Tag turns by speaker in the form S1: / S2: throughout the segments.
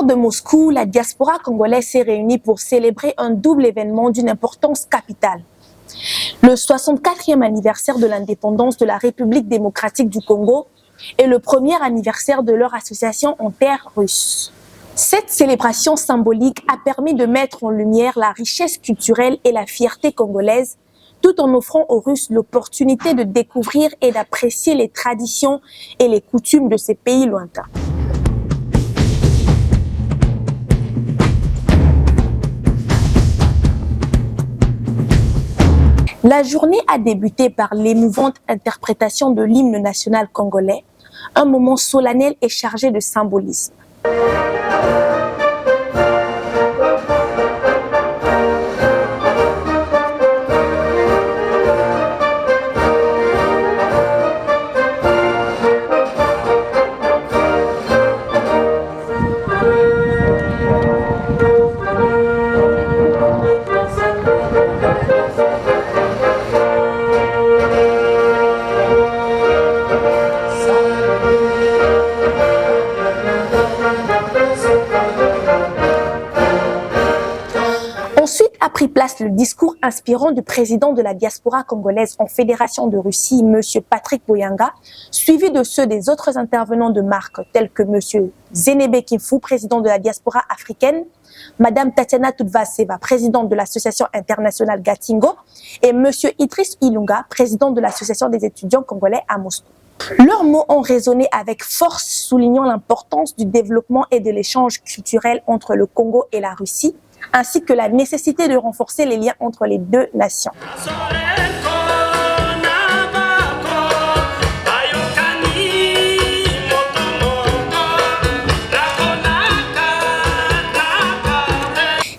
S1: de Moscou, la diaspora congolaise s'est réunie pour célébrer un double événement d'une importance capitale. Le 64e anniversaire de l'indépendance de la République démocratique du Congo et le premier anniversaire de leur association en terre russe. Cette célébration symbolique a permis de mettre en lumière la richesse culturelle et la fierté congolaise, tout en offrant aux Russes l'opportunité de découvrir et d'apprécier les traditions et les coutumes de ces pays lointains. La journée a débuté par l'émouvante interprétation de l'hymne national congolais, un moment solennel et chargé de symbolisme. A pris place le discours inspirant du président de la diaspora congolaise en Fédération de Russie, M. Patrick Boyanga, suivi de ceux des autres intervenants de marque tels que M. Zenebe Kimfou, président de la diaspora africaine, Mme Tatiana Tudvaseva, présidente de l'association internationale Gatingo, et M. Idriss Ilunga, président de l'association des étudiants congolais à Moscou. Leurs mots ont résonné avec force, soulignant l'importance du développement et de l'échange culturel entre le Congo et la Russie, ainsi que la nécessité de renforcer les liens entre les deux nations.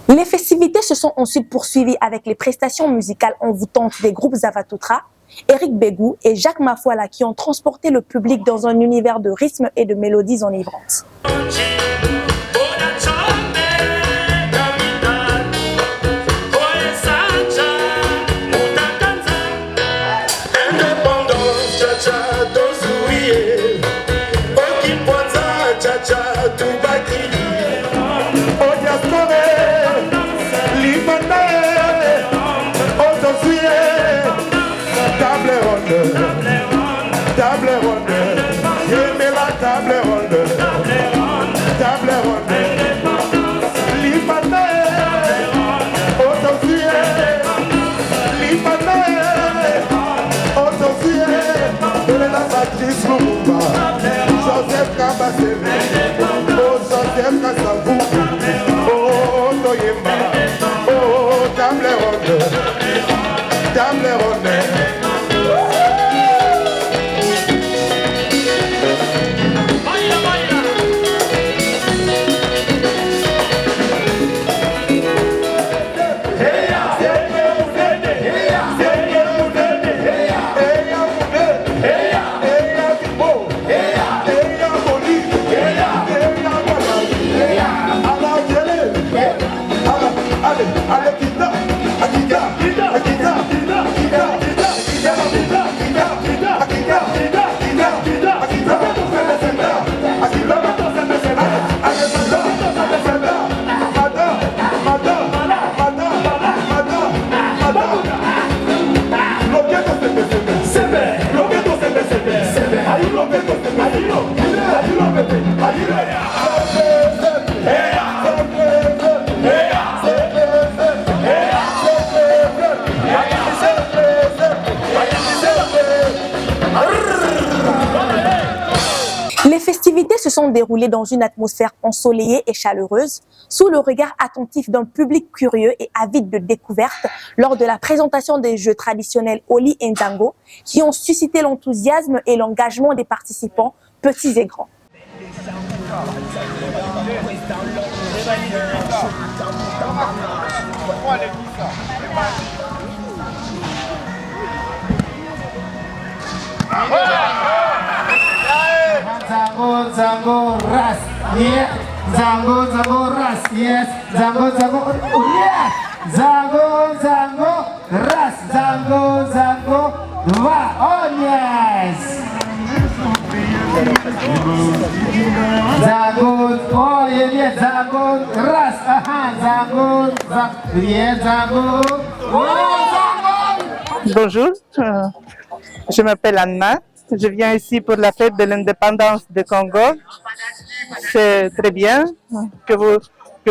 S1: Les festivités se sont ensuite poursuivies avec les prestations musicales envoûtantes des groupes Zavatutra, Eric Begou et Jacques Mafuala qui ont transporté le public dans un univers de rythmes et de mélodies enivrantes. Les festivités se sont déroulées dans une atmosphère ensoleillée et chaleureuse, sous le regard attentif d'un public curieux et avide de découvertes lors de la présentation des jeux traditionnels Oli et Nzango, qui ont suscité l'enthousiasme et l'engagement des participants, petits et grands.
S2: Zango, zango, ras, yeah. Zango, zango, ras, yes. Zango, zango, yeah. Zango, zango, ras, zango, zango, va, oh yes. Zango, oh yeah, Zango, ras, Zango, Zango, oh Zango.
S3: Bonjour, je m'appelle Anna. Je viens ici pour la fête de l'indépendance du Congo. C'est très bien que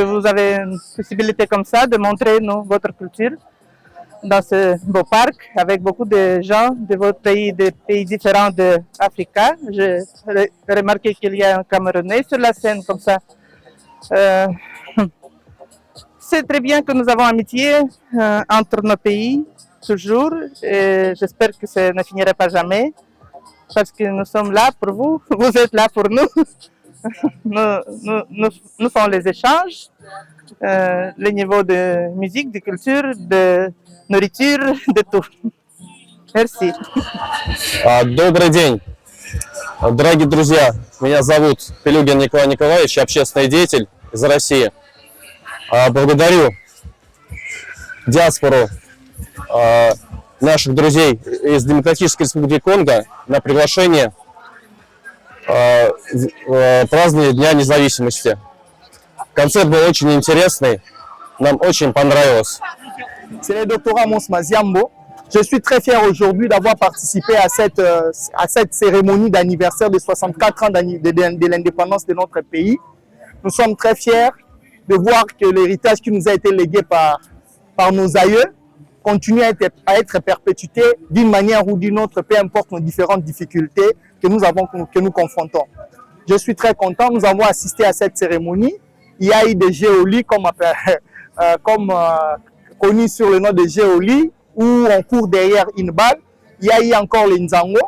S3: vous avez une possibilité comme ça de montrer votre culture dans ce beau parc avec beaucoup de gens de votre pays, des pays différents d'Afrique. J'ai remarqué qu'il y a un Camerounais sur la scène comme ça. C'est très bien que nous avons amitié entre nos pays, toujours, et j'espère que ça ne finirait pas jamais, parce que nous sommes là pour vous, vous êtes là pour nous. Nous faisons les échanges, le niveau de musique, de culture, de nourriture, de tout. Merci.
S4: Добрый день, дорогие друзья. Меня зовут Пелюгин Николай Николаевич, общественный деятель из России. Благодарю диаспору наших друзей из Демократической Республики Конго на приглашение празднования Дня независимости. Концерт был очень интересный, нам очень понравилось.
S5: C'est le docteur Amos Maziambo. Je suis très fier aujourd'hui d'avoir participé à cette cérémonie d'anniversaire de 64 ans de l'indépendance de notre pays. Nous sommes très fiers de voir que l'héritage qui nous a été légué par nos aïeux continue à être perpétué d'une manière ou d'une autre, peu importe nos différentes difficultés que nous confrontons. Je suis très content, nous avons assisté à cette cérémonie. Il y a eu des géolies comme connu sur le nom de Géoli, où on court derrière une balle. Il y a eu encore les Nzango.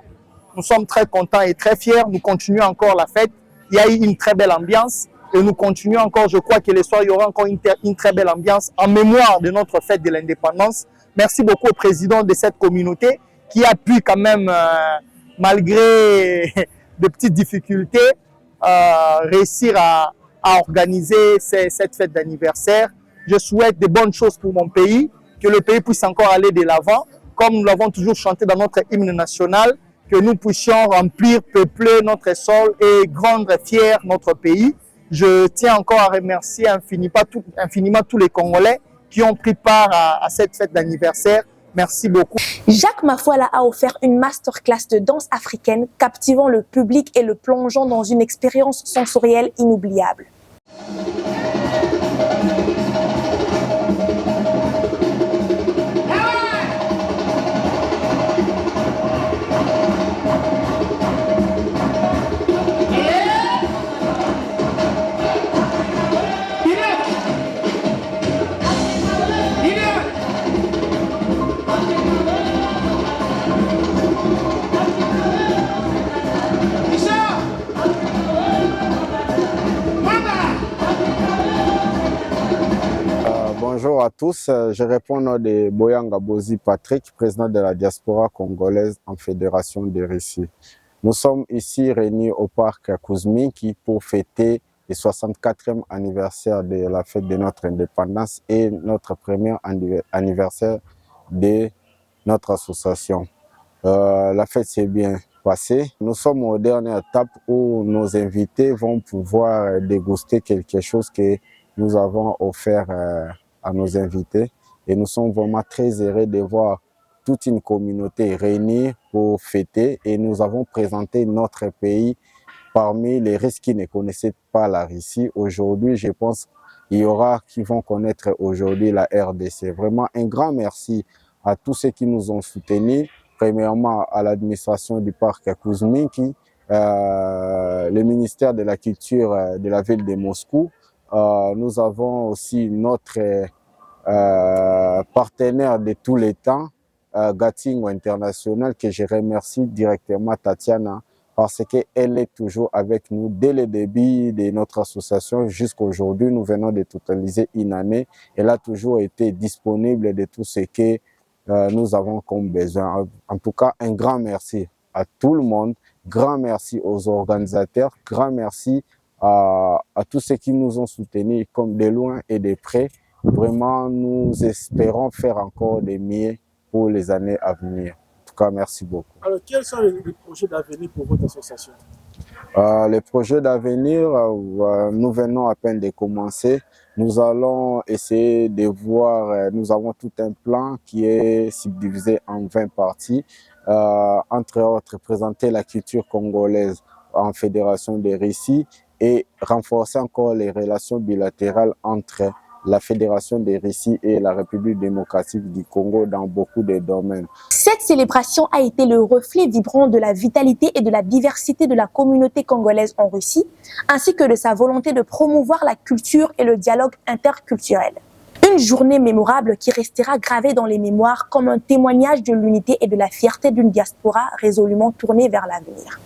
S5: Nous sommes très contents et très fiers. Nous continuons encore la fête. Il y a eu une très belle ambiance et nous continuons encore. Je crois que le soir, il y aura encore une très belle ambiance en mémoire de notre fête de l'indépendance. Merci beaucoup au président de cette communauté qui a pu quand même, malgré de petites difficultés, réussir à organiser cette fête d'anniversaire. Je souhaite de bonnes choses pour mon pays, que le pays puisse encore aller de l'avant, comme nous l'avons toujours chanté dans notre hymne national, que nous puissions remplir, peupler notre sol et rendre fier notre pays. Je tiens encore à remercier infiniment tous les Congolais qui ont pris part à cette fête d'anniversaire. Merci beaucoup.
S1: Jacques Mafouala a offert une masterclass de danse africaine, captivant le public et le plongeant dans une expérience sensorielle inoubliable.
S6: Bonjour à tous, je réponds au nom de Boyanga Bozi Patrick, président de la diaspora congolaise en Fédération de Russie. Nous sommes ici réunis au parc Kuzminki pour fêter le 64e anniversaire de la fête de notre indépendance et notre premier anniversaire de notre association. La fête s'est bien passée. Nous sommes aux dernières étapes où nos invités vont pouvoir déguster quelque chose que nous avons offert à nos invités et nous sommes vraiment très heureux de voir toute une communauté réunie pour fêter et nous avons présenté notre pays parmi les Russes qui ne connaissaient pas la Russie. Aujourd'hui, je pense qu'il y aura qui vont connaître aujourd'hui la RDC. Vraiment un grand merci à tous ceux qui nous ont soutenus, premièrement à l'administration du parc Kuzminki, le ministère de la Culture de la ville de Moscou. Nous avons aussi notre partenaire de tous les temps, Gatingo International, que je remercie directement, Tatiana, parce qu'elle est toujours avec nous dès le début de notre association jusqu'à aujourd'hui. Nous venons de totaliser une année. Elle a toujours été disponible de tout ce que nous avons comme besoin. En tout cas, un grand merci à tout le monde, grand merci aux organisateurs, grand merci à tous ceux qui nous ont soutenus comme de loin et de près. Vraiment, nous espérons faire encore des mieux pour les années à venir. En tout cas, merci beaucoup.
S7: Alors, quels sont les projets d'avenir pour votre association?
S6: Les projets d'avenir, nous venons à peine de commencer. Nous allons essayer de voir, nous avons tout un plan qui est subdivisé en 20 parties. Entre autres, présenter la culture congolaise en Fédération de Russie et renforcer encore les relations bilatérales entre la Fédération de Russie et la République démocratique du Congo dans beaucoup de domaines.
S1: Cette célébration a été le reflet vibrant de la vitalité et de la diversité de la communauté congolaise en Russie, ainsi que de sa volonté de promouvoir la culture et le dialogue interculturel. Une journée mémorable qui restera gravée dans les mémoires comme un témoignage de l'unité et de la fierté d'une diaspora résolument tournée vers l'avenir.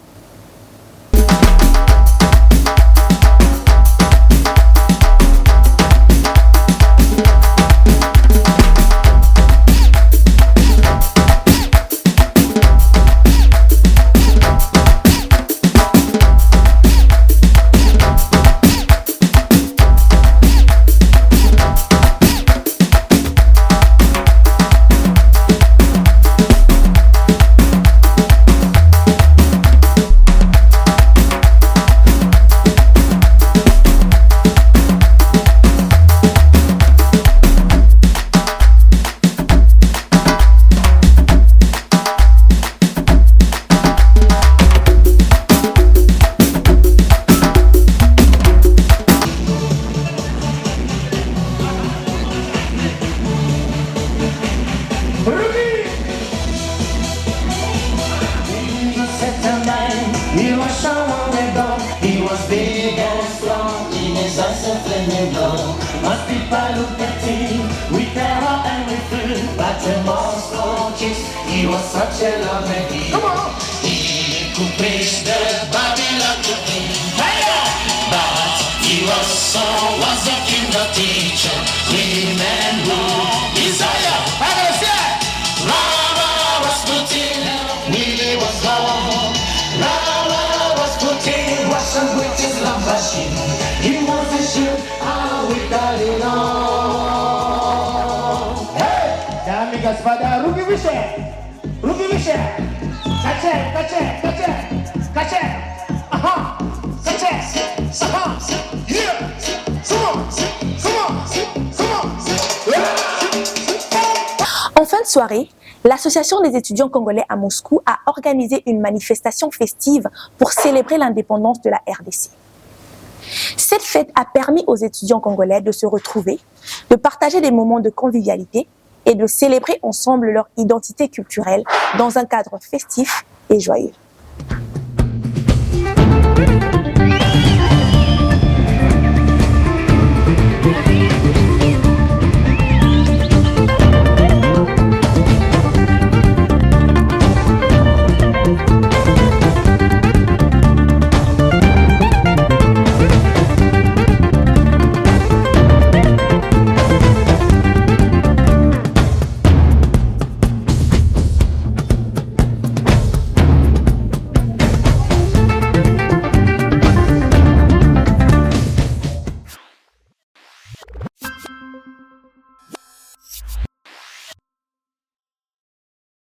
S1: En fin de soirée, l'Association des étudiants congolais à Moscou a organisé une manifestation festive pour célébrer l'indépendance de la RDC. Cette fête a permis aux étudiants congolais de se retrouver, de partager des moments de convivialité et de célébrer ensemble leur identité culturelle dans un cadre festif et joyeux.